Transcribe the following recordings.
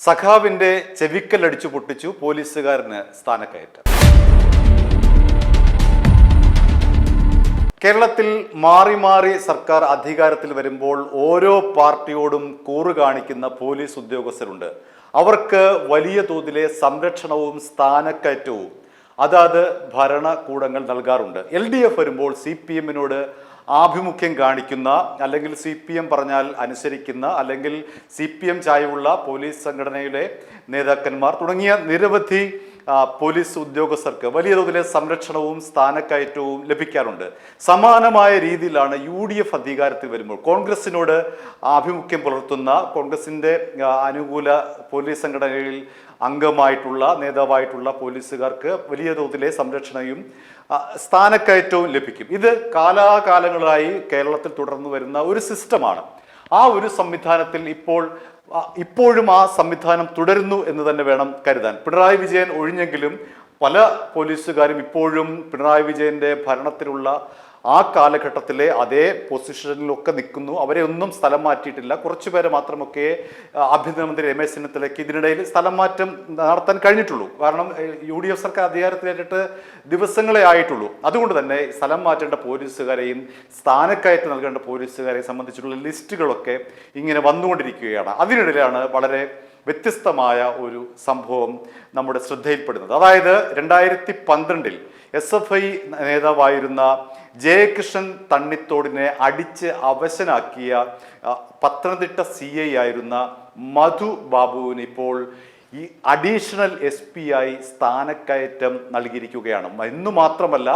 സഖാവിന്റെ ചെവിക്കലടിച്ചു പൊട്ടിച്ചു പോലീസുകാരന് സ്ഥാനക്കയറ്റം. കേരളത്തിൽ മാറി മാറി സർക്കാർ അധികാരത്തിൽ വരുമ്പോൾ ഓരോ പാർട്ടിയോടും കൂറ് കാണിക്കുന്ന പോലീസ് ഉദ്യോഗസ്ഥരുണ്ട്. അവർക്ക് വലിയ തോതിലെ സംരക്ഷണവും സ്ഥാനക്കയറ്റവും അതാത് ഭരണകൂടങ്ങൾ നൽകാറുണ്ട്. LDF വരുമ്പോൾ CPM-നോട് ആഭിമുഖ്യം കാണിക്കുന്ന, അല്ലെങ്കിൽ CPM പറഞ്ഞാൽ അനുസരിക്കുന്ന, അല്ലെങ്കിൽ CPM ചായവുള്ള പോലീസ് സംഘടനയുടെ നേതാക്കന്മാർ തുടങ്ങിയ നിരവധി പോലീസ് ഉദ്യോഗസ്ഥർക്ക് വലിയ തോതിലെ സംരക്ഷണവും സ്ഥാനക്കയറ്റവും ലഭിക്കാറുണ്ട്. സമാനമായ രീതിയിലാണ് UDF അധികാരത്തിൽ വരുമ്പോൾ കോൺഗ്രസിനോട് ആഭിമുഖ്യം പുലർത്തുന്ന, കോൺഗ്രസിൻ്റെ അനുകൂല പോലീസ് സംഘടനയിൽ അംഗമായിട്ടുള്ള നേതാവായിട്ടുള്ള പോലീസുകാർക്ക് വലിയ തോതിലെ സംരക്ഷണയും സ്ഥാനക്കയറ്റവും ലഭിക്കും. ഇത് കാലാകാലങ്ങളായി കേരളത്തിൽ തുടർന്നു വരുന്ന ഒരു സിസ്റ്റമാണ്. ആ ഒരു സംവിധാനത്തിൽ ഇപ്പോഴും ആ സംവിധാനം തുടരുന്നു എന്ന് തന്നെ വേണം കരുതാൻ. പിണറായി വിജയൻ ഒഴിഞ്ഞെങ്കിലും പല പോലീസുകാരും ഇപ്പോഴും പിണറായി വിജയന്റെ ഭരണത്തിലുള്ള ആ കാലഘട്ടത്തിലെ അതേ പൊസിഷനിലൊക്കെ നിൽക്കുന്നു. അവരെ ഒന്നും സ്ഥലം മാറ്റിയിട്ടില്ല. കുറച്ചുപേരെ മാത്രമൊക്കെ ആഭ്യന്തരമന്ത്രി രമേശ് ചെന്നിത്തലയ്ക്ക് ഇതിനിടയിൽ സ്ഥലം മാറ്റം നടത്താൻ കഴിഞ്ഞിട്ടുള്ളൂ. കാരണം UDF സർക്കാർ അധികാരത്തിലേറ്റിട്ട് ദിവസങ്ങളെ ആയിട്ടുള്ളൂ. അതുകൊണ്ട് തന്നെ സ്ഥലം മാറ്റേണ്ട പോലീസുകാരെയും സ്ഥാനക്കയറ്റം നൽകേണ്ട പോലീസുകാരെയും സംബന്ധിച്ചിട്ടുള്ള ലിസ്റ്റുകളൊക്കെ ഇങ്ങനെ വന്നുകൊണ്ടിരിക്കുകയാണ്. അതിനിടയിലാണ് വളരെ വ്യത്യസ്തമായ ഒരു സംഭവം നമ്മുടെ ശ്രദ്ധയിൽപ്പെടുന്നത്. അതായത് 2012 SFI നേതാവായിരുന്ന ജയകൃഷ്ണൻ തണ്ണിത്തോടിനെ അടിച്ച് അവശനാക്കിയ പത്തനംതിട്ട CI ആയിരുന്ന മധു ബാബുവിന് ഇപ്പോൾ ഈ അഡീഷണൽ SP ആയി സ്ഥാനക്കയറ്റം നൽകിയിരിക്കുകയാണ്. എന്നു മാത്രമല്ല,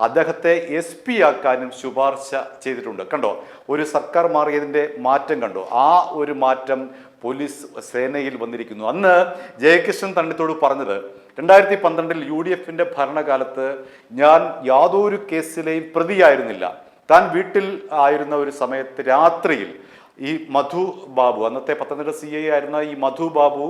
അദ്ദേഹത്തെ SP ആക്കാനും ശുപാർശ ചെയ്തിട്ടുണ്ട്. കണ്ടോ, ഒരു സർക്കാർ മാറിയതിൻ്റെ മാറ്റം കണ്ടോ? ആ ഒരു മാറ്റം പോലീസ് സേനയിൽ വന്നിരിക്കുന്നു. അന്ന് ജയകൃഷ്ണൻ തണ്ണിത്തോട് പറഞ്ഞത് 2012 UDF-ന്റെ ഭരണകാലത്ത് ഞാൻ യാതൊരു കേസിലെയും പ്രതിയായിരുന്നില്ല. താൻ വീട്ടിൽ ആയിരുന്ന ഒരു സമയത്ത് രാത്രിയിൽ ഈ മധു ബാബു, അന്നത്തെ പത്തനംതിട്ട CI ആയിരുന്ന ഈ മധു ബാബു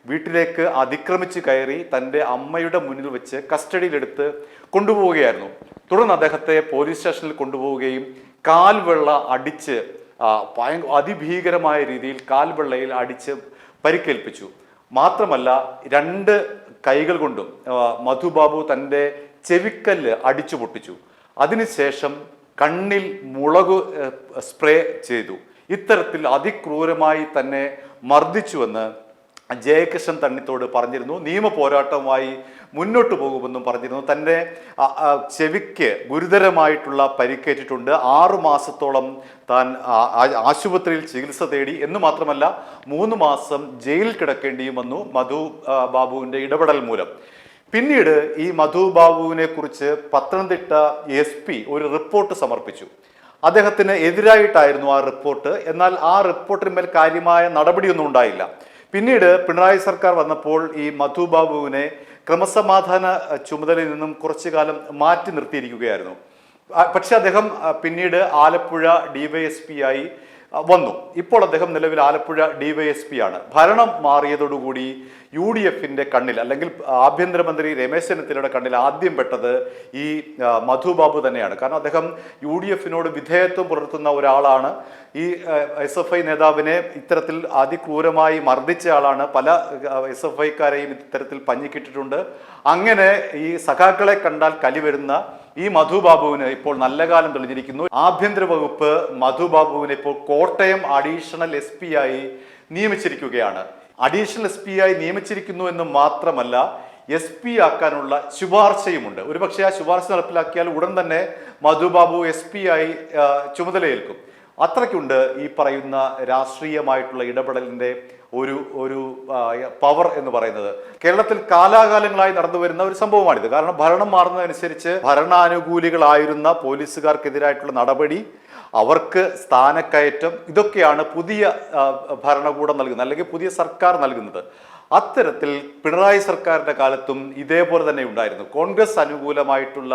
വീട്ടിലേക്ക് അതിക്രമിച്ച് കയറി തൻ്റെ അമ്മയുടെ മുന്നിൽ വെച്ച് കസ്റ്റഡിയിലെടുത്ത് കൊണ്ടുപോവുകയായിരുന്നു. തുടർന്ന് അദ്ദേഹത്തെ പോലീസ് സ്റ്റേഷനിൽ കൊണ്ടുപോവുകയും കാൽവെള്ള അടിച്ച് അതിഭീകരമായ രീതിയിൽ കാൽവെള്ളയിൽ അടിച്ച് പരിക്കേൽപ്പിച്ചു. മാത്രമല്ല, 2 കൈകൾ കൊണ്ടും മധുബാബു തൻ്റെ ചെവിക്കല്ല് അടിച്ചു പൊട്ടിച്ചു. അതിനുശേഷം കണ്ണിൽ മുളക് സ്പ്രേ ചെയ്തു. ഇത്തരത്തിൽ അതിക്രൂരമായി തന്നെ മർദ്ദിച്ചുവെന്ന് ജയകൃഷ്ണൻ തണ്ണിത്തോട് പറഞ്ഞിരുന്നു. നിയമ പോരാട്ടവുമായി മുന്നോട്ട് പോകുമെന്നും പറഞ്ഞിരുന്നു. തൻ്റെ ചെവിക്ക് ഗുരുതരമായിട്ടുള്ള പരിക്കേറ്റിട്ടുണ്ട്. 6 മാസത്തോളം താൻ ആശുപത്രിയിൽ ചികിത്സ തേടി. എന്ന് മാത്രമല്ല, 3 മാസം ജയിലിൽ കിടക്കേണ്ടിയും വന്നു മധു ബാബുവിൻ്റെ ഇടപെടൽ മൂലം. പിന്നീട് ഈ മധു ബാബുവിനെ കുറിച്ച് പത്തനംതിട്ട SP ഒരു റിപ്പോർട്ട് സമർപ്പിച്ചു. അദ്ദേഹത്തിന് എതിരായിട്ടായിരുന്നു ആ റിപ്പോർട്ട്. എന്നാൽ ആ റിപ്പോർട്ടിന്മേൽ കാര്യമായ നടപടിയൊന്നും ഉണ്ടായില്ല. പിന്നീട് പിണറായി സർക്കാർ വന്നപ്പോൾ ഈ മധു ബാബുവിനെ ക്രമസമാധാന ചുമതലയിൽ നിന്നും കുറച്ചു കാലം മാറ്റി നിർത്തിയിരിക്കുകയായിരുന്നു. പക്ഷെ അദ്ദേഹം പിന്നീട് ആലപ്പുഴ DYSP ആയി വന്നു. ഇപ്പോൾ അദ്ദേഹം നിലവിൽ ആലപ്പുഴ DYSP ആണ്. ഭരണം മാറിയതോടുകൂടി UDF-ന്റെ കണ്ണിൽ, അല്ലെങ്കിൽ ആഭ്യന്തരമന്ത്രി രമേശ് ചെന്നിത്തലയുടെ കണ്ണിൽ ആദ്യം പെട്ടത് ഈ മധു ബാബു തന്നെയാണ്. കാരണം അദ്ദേഹം UDF-നോട് വിധേയത്വം പുലർത്തുന്ന ഒരാളാണ്. ഈ SFI നേതാവിനെ ഇത്തരത്തിൽ അതിക്രൂരമായി മർദ്ദിച്ച ആളാണ്. പല SFI-ക്കാരെയും ഇത്തരത്തിൽ പഞ്ഞിക്കിട്ടിട്ടുണ്ട്. അങ്ങനെ ഈ സഖാക്കളെ കണ്ടാൽ കലി വരുന്ന ഈ മധു ബാബുവിന് ഇപ്പോൾ നല്ല കാലം തെളിഞ്ഞിരിക്കുന്നു. ആഭ്യന്തര വകുപ്പ് മധു ബാബുവിനെ ഇപ്പോൾ കോട്ടയം അഡീഷണൽ SP ആയി നിയമിച്ചിരിക്കുകയാണ്. അഡീഷണൽ SP ആയി നിയമിച്ചിരിക്കുന്നു എന്ന് മാത്രമല്ല, SP ആക്കാനുള്ള ശുപാർശയുമുണ്ട്. ഒരുപക്ഷെ ആ ശുപാർശ നടപ്പിലാക്കിയാൽ ഉടൻ തന്നെ മധു ബാബു SP ആയി ചുമതലയേൽക്കും. അത്രയ്ക്കുണ്ട് ഈ പറയുന്ന രാഷ്ട്രീയമായിട്ടുള്ള ഇടപെടലിൻ്റെ ഒരു പവർ എന്ന് പറയുന്നത്. കേരളത്തിൽ കാലാകാലങ്ങളായി നടന്നു വരുന്ന ഒരു സംഭവമാണിത്. കാരണം ഭരണം മാറുന്നതനുസരിച്ച് ഭരണാനുകൂലികളായിരുന്ന പോലീസുകാർക്കെതിരായിട്ടുള്ള നടപടി, അവർക്ക് സ്ഥാനക്കയറ്റം, ഇതൊക്കെയാണ് പുതിയ ഭരണകൂടം നൽകുന്നത്, അല്ലെങ്കിൽ പുതിയ സർക്കാർ നൽകുന്നത്. അത്തരത്തിൽ പിണറായി സർക്കാരിൻ്റെ കാലത്തും ഇതേപോലെ തന്നെ ഉണ്ടായിരുന്നു. കോൺഗ്രസ് അനുകൂലമായിട്ടുള്ള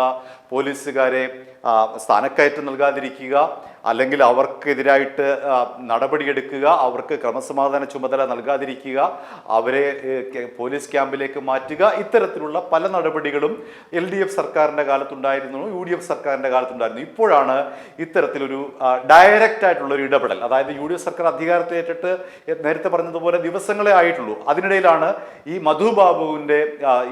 പോലീസുകാരെ സ്ഥാനക്കയറ്റം നൽകാതിരിക്കുക, അല്ലെങ്കിൽ അവർക്കെതിരായിട്ട് നടപടിയെടുക്കുക, അവർക്ക് ക്രമസമാധാന ചുമതല നൽകാതിരിക്കുക, അവരെ പോലീസ് ക്യാമ്പിലേക്ക് മാറ്റുക, ഇത്തരത്തിലുള്ള പല നടപടികളും LDF സർക്കാരിൻ്റെ കാലത്തുണ്ടായിരുന്നു, UDF സർക്കാരിൻ്റെ കാലത്തുണ്ടായിരുന്നു. ഇപ്പോഴാണ് ഇത്തരത്തിലൊരു ഡയറക്റ്റ് ആയിട്ടുള്ള ഒരു ഇടപെടൽ. അതായത് UDF സർക്കാർ അധികാരത്തേറ്റിട്ട് നേരത്തെ പറഞ്ഞതുപോലെ ദിവസങ്ങളെ ആയിട്ടുള്ളൂ. അതിനിടയിലാണ് ഈ മധുബാബുവിൻ്റെ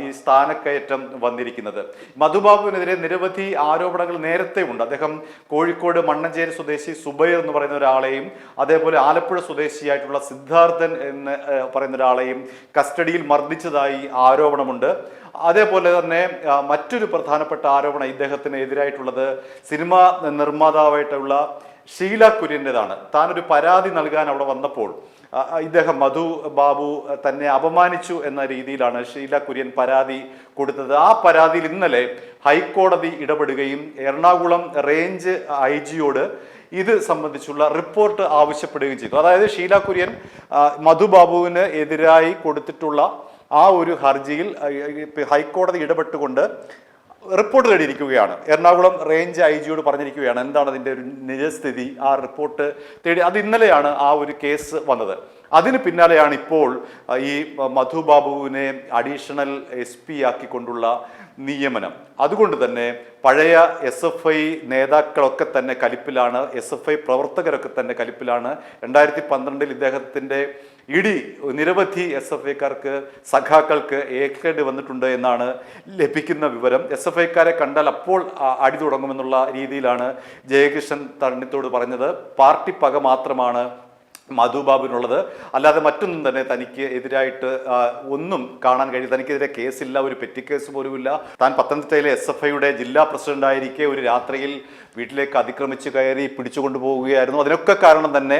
ഈ സ്ഥാനക്കയറ്റം വന്നിരിക്കുന്നത്. മധുബാബുവിനെതിരെ നിരവധി ആരോപണങ്ങൾ നേരത്തെ ഉണ്ട്. അദ്ദേഹം കോഴിക്കോട് മണ്ണഞ്ചേരി സ്വദേശി സുബൈർ എന്ന് പറയുന്ന ഒരാളെയും അതേപോലെ ആലപ്പുഴ സ്വദേശിയായിട്ടുള്ള സിദ്ധാർത്ഥൻ എന്ന് പറയുന്ന ഒരാളെയും കസ്റ്റഡിയിൽ മർദ്ദിച്ചതായി ആരോപണമുണ്ട്. അതേപോലെ തന്നെ മറ്റൊരു പ്രധാനപ്പെട്ട ആരോപണം ഇദ്ദേഹത്തിന് എതിരായിട്ടുള്ളത് സിനിമാ നിർമ്മാതാവായിട്ടുള്ള ഷീല കുര്യൻ്റെതാണ്. താനൊരു പരാതി നൽകാൻ അവിടെ വന്നപ്പോൾ ഇദ്ദേഹം മധു ബാബു തന്നെ അപമാനിച്ചു എന്ന രീതിയിലാണ് ഷീല കുര്യൻ പരാതി കൊടുത്തത്. ആ പരാതിയിൽ ഇന്നലെ ഹൈക്കോടതി ഇടപെടുകയും എറണാകുളം റേഞ്ച് IG-യോട് ഇത് സംബന്ധിച്ചുള്ള റിപ്പോർട്ട് ആവശ്യപ്പെടുകയും ചെയ്തു. അതായത് ഷീല കുര്യൻ മധുബാബുവിന് എതിരായി കൊടുത്തിട്ടുള്ള ആ ഒരു ഹർജിയിൽ ഹൈക്കോടതി ഇടപെട്ടുകൊണ്ട് റിപ്പോർട്ട് തേടിയിരിക്കുകയാണ്. എറണാകുളം റേഞ്ച് IG-യോട് പറഞ്ഞിരിക്കുകയാണ് എന്താണ് അതിൻ്റെ ഒരു നിജസ്ഥിതി. ആ റിപ്പോർട്ട് തേടി അത് ഇന്നലെയാണ് ആ ഒരു കേസ് വന്നത്. അതിന് പിന്നാലെയാണ് ഇപ്പോൾ ഈ മധുബാബുവിനെ അഡീഷണൽ SP ആക്കിക്കൊണ്ടുള്ള നിയമനം. അതുകൊണ്ട് തന്നെ പഴയ SFI നേതാക്കളൊക്കെ തന്നെ കലിപ്പിലാണ്, SFI പ്രവർത്തകരൊക്കെ തന്നെ കലിപ്പിലാണ്. 2012 ഇദ്ദേഹത്തിൻ്റെ നിരവധി SFIക്കാർക്ക് സഖാക്കൾക്ക് ഏൽക്കേണ്ടി വന്നിട്ടുണ്ട് എന്നാണ് ലഭിക്കുന്ന വിവരം. SFIക്കാരെ കണ്ടാൽ അപ്പോൾ അടി തുടങ്ങുമെന്നുള്ള രീതിയിലാണ് ജയകൃഷ്ണൻ തണ്ണിത്തോട് പറഞ്ഞത്. പാർട്ടി പക മാത്രമാണ് മധുബാബുവിനുള്ളത്, അല്ലാതെ മറ്റൊന്നും തന്നെ തനിക്ക് എതിരായിട്ട് ഒന്നും കാണാൻ കഴിയും. തനിക്കെതിരെ കേസില്ല, ഒരു പെറ്റി കേസ് പോലുമില്ല. താൻ പത്തനംതിട്ടയിലെ SFIയുടെ ജില്ലാ പ്രസിഡന്റായിരിക്കെ ഒരു രാത്രിയിൽ വീട്ടിലേക്ക് അതിക്രമിച്ച് കയറി പിടിച്ചുകൊണ്ടുപോവുകയായിരുന്നു. അതിനൊക്കെ കാരണം തന്നെ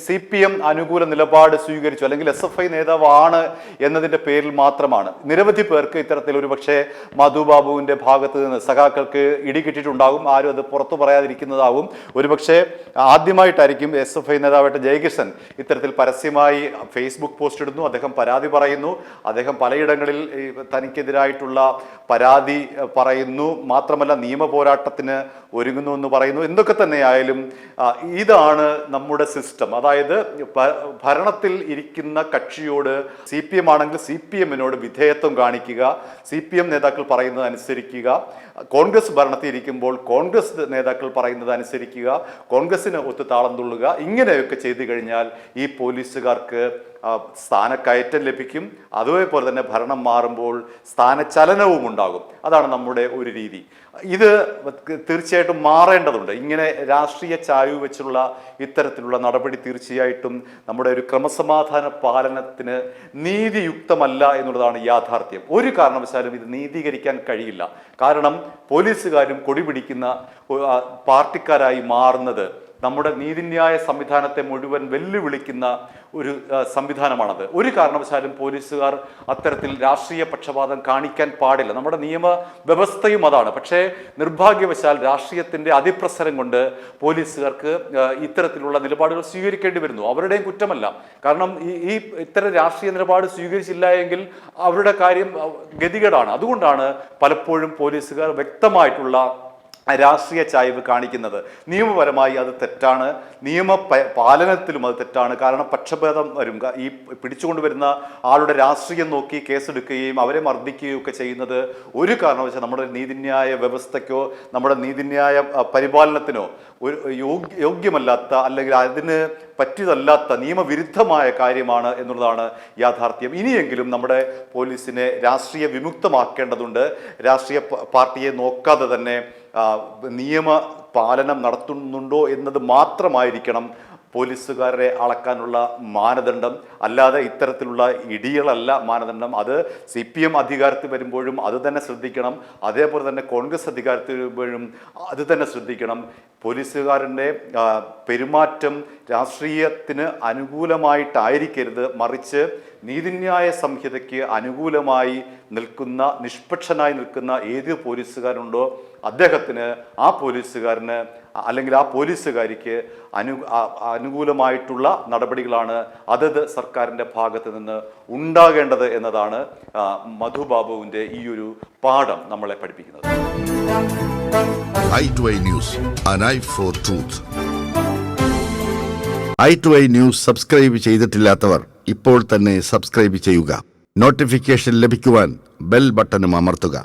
CPM അനുകൂല നിലപാട് സ്വീകരിച്ചു, അല്ലെങ്കിൽ SFI നേതാവാണ് എന്നതിൻ്റെ പേരിൽ മാത്രമാണ്. നിരവധി പേർക്ക് ഇത്തരത്തിൽ ഒരു പക്ഷേ മധുബാബുവിൻ്റെ ഭാഗത്ത് നിന്ന് സഖാക്കൾക്ക് ഇടി കിട്ടിയിട്ടുണ്ടാകും. ആരും അത് പുറത്തു പറയാതിരിക്കുന്നതാവും. ഒരുപക്ഷെ ആദ്യമായിട്ടായിരിക്കും SFI നേതാവായിട്ട് ജയകൃഷ്ണൻ ഇത്തരത്തിൽ പരസ്യമായി ഫേസ്ബുക്ക് പോസ്റ്റ് ഇടുന്നു. അദ്ദേഹം പരാതി പറയുന്നു. അദ്ദേഹം പലയിടങ്ങളിൽ തനിക്കെതിരായിട്ടുള്ള പരാതി പറയുന്നു. മാത്രമല്ല നിയമ പോരാട്ടത്തിന് ഒരുങ്ങുന്നു എന്ന് പറയുന്നു. എന്തൊക്കെ തന്നെയായാലും ഇതാണ് നമ്മുടെ സിസ്റ്റം. അതായത് ഭരണത്തിൽ ഇരിക്കുന്ന കക്ഷിയോട് CPM ആണെങ്കിൽ CPM-നോട് വിധേയത്വം കാണിക്കുക, CPM നേതാക്കൾ പറയുന്നത് അനുസരിക്കുക. കോൺഗ്രസ് ഭരണത്തിൽ ഇരിക്കുമ്പോൾ കോൺഗ്രസ് നേതാക്കൾ പറയുന്നത് അനുസരിക്കുക, കോൺഗ്രസിന് ഒത്തു താളം തുള്ളുക. ഇങ്ങനെയൊക്കെ ചെയ്തു കഴിഞ്ഞാൽ ഈ പോലീസുകാർക്ക് സ്ഥാനക്കയറ്റം ലഭിക്കും. അതേപോലെ തന്നെ ഭരണം മാറുമ്പോൾ സ്ഥാനചലനവും ഉണ്ടാകും. അതാണ് നമ്മുടെ ഒരു രീതി. ഇത് തീർച്ചയായിട്ടും മാറേണ്ടതുണ്ട്. ഇങ്ങനെ രാഷ്ട്രീയ ചായ്വ് വെച്ചുള്ള ഇത്തരത്തിലുള്ള നടപടി തീർച്ചയായിട്ടും നമ്മുടെ ഒരു ക്രമസമാധാന പാലനത്തിന് നീതിയുക്തമല്ല എന്നുള്ളതാണ് യാഥാർത്ഥ്യം. ഒരു കാരണവശാലും ഇത് നീതീകരിക്കാൻ കഴിയില്ല. കാരണം പോലീസുകാരും കൊടി പിടിക്കുന്ന പാർട്ടിക്കാരായി മാറുന്നത് നമ്മുടെ നീതിന്യായ സംവിധാനത്തെ മുഴുവൻ വെല്ലുവിളിക്കുന്ന ഒരു സംവിധാനമാണത്. ഒരു കാരണവശാലും പോലീസുകാർ അത്തരത്തിൽ രാഷ്ട്രീയ പക്ഷപാതം കാണിക്കാൻ പാടില്ല. നമ്മുടെ നിയമ വ്യവസ്ഥയും അതാണ്. പക്ഷേ നിർഭാഗ്യവശാൽ രാഷ്ട്രീയത്തിൻ്റെ അതിപ്രസരം കൊണ്ട് പോലീസുകാർക്ക് ഇത്തരത്തിലുള്ള നിലപാടുകൾ സ്വീകരിക്കേണ്ടി വരുന്നു. അവരുടെയും കുറ്റമല്ല. കാരണം ഇത്തരം രാഷ്ട്രീയ നിലപാട് സ്വീകരിച്ചില്ല എങ്കിൽ അവരുടെ കാര്യം ഗതികേടാണ്. അതുകൊണ്ടാണ് പലപ്പോഴും പോലീസുകാർ വ്യക്തമായിട്ടുള്ള രാഷ്ട്രീയ ചായ്വ് കാണിക്കുന്നത്. നിയമപരമായി അത് തെറ്റാണ്, പാലനത്തിലും അത് തെറ്റാണ്. കാരണം പക്ഷഭേദം വരും. ഈ പിടിച്ചുകൊണ്ടുവരുന്ന ആളുടെ രാഷ്ട്രീയം നോക്കി കേസെടുക്കുകയും അവരെ മർദ്ദിക്കുകയും ഒക്കെ ചെയ്യുന്നത് ഒരു കാരണവശാലും നമ്മുടെ നീതിന്യായ വ്യവസ്ഥയ്ക്കോ നമ്മുടെ നീതിന്യായ പരിപാലനത്തിനോ ഒരു യോഗ്യമല്ലാത്ത, അല്ലെങ്കിൽ അതിന് പറ്റിയതല്ലാത്ത, നിയമവിരുദ്ധമായ കാര്യമാണ് എന്നുള്ളതാണ് യാഥാർത്ഥ്യം. ഇനിയെങ്കിലും നമ്മുടെ പോലീസിനെ രാഷ്ട്രീയ വിമുക്തമാക്കേണ്ടതുണ്ട്. രാഷ്ട്രീയ പാർട്ടിയെ നോക്കാതെ തന്നെ നിയമ പാലനം നടത്തുന്നുണ്ടോ എന്നത് മാത്രമായിരിക്കണം പോലീസുകാരെ അളക്കാനുള്ള മാനദണ്ഡം. അല്ലാതെ ഇത്തരത്തിലുള്ള ഇടികളല്ല മാനദണ്ഡം. അത് CPM അധികാരത്തിൽ വരുമ്പോഴും അത് തന്നെ ശ്രദ്ധിക്കണം. അതേപോലെ തന്നെ കോൺഗ്രസ് അധികാരത്തിൽ വരുമ്പോഴും അത് തന്നെ ശ്രദ്ധിക്കണം. പോലീസുകാരൻ്റെ പെരുമാറ്റം രാഷ്ട്രീയത്തിന് അനുകൂലമായിട്ടായിരിക്കരുത്, മറിച്ച് നീതിന്യായ സംഹിതയ്ക്ക് അനുകൂലമായി നിൽക്കുന്ന, നിഷ്പക്ഷനായി നിൽക്കുന്ന ഏത് പോലീസുകാരുണ്ടോ അദ്ദേഹത്തിന്, ആ പോലീസുകാരന് അല്ലെങ്കിൽ ആ പോലീസുകാരിക്ക് അനുകൂലമായിട്ടുള്ള നടപടികളാണ് അതത് സർക്കാരിൻ്റെ ഭാഗത്ത് നിന്ന് ഉണ്ടാകേണ്ടത് എന്നതാണ് മധുബാബുവിൻ്റെ ഈ ഒരു പാഠം നമ്മളെ പഠിപ്പിക്കുന്നത്. i2i News, an eye for truth. i2i News subscribe ചെയ്തിട്ടില്ലാത്തവർ ഇപ്പോൾ തന്നെ സബ്സ്ക്രൈബ് ചെയ്യുക. നോട്ടിഫിക്കേഷൻ ലഭിക്കുവാൻ ബെൽ ബട്ടണും അമർത്തുക.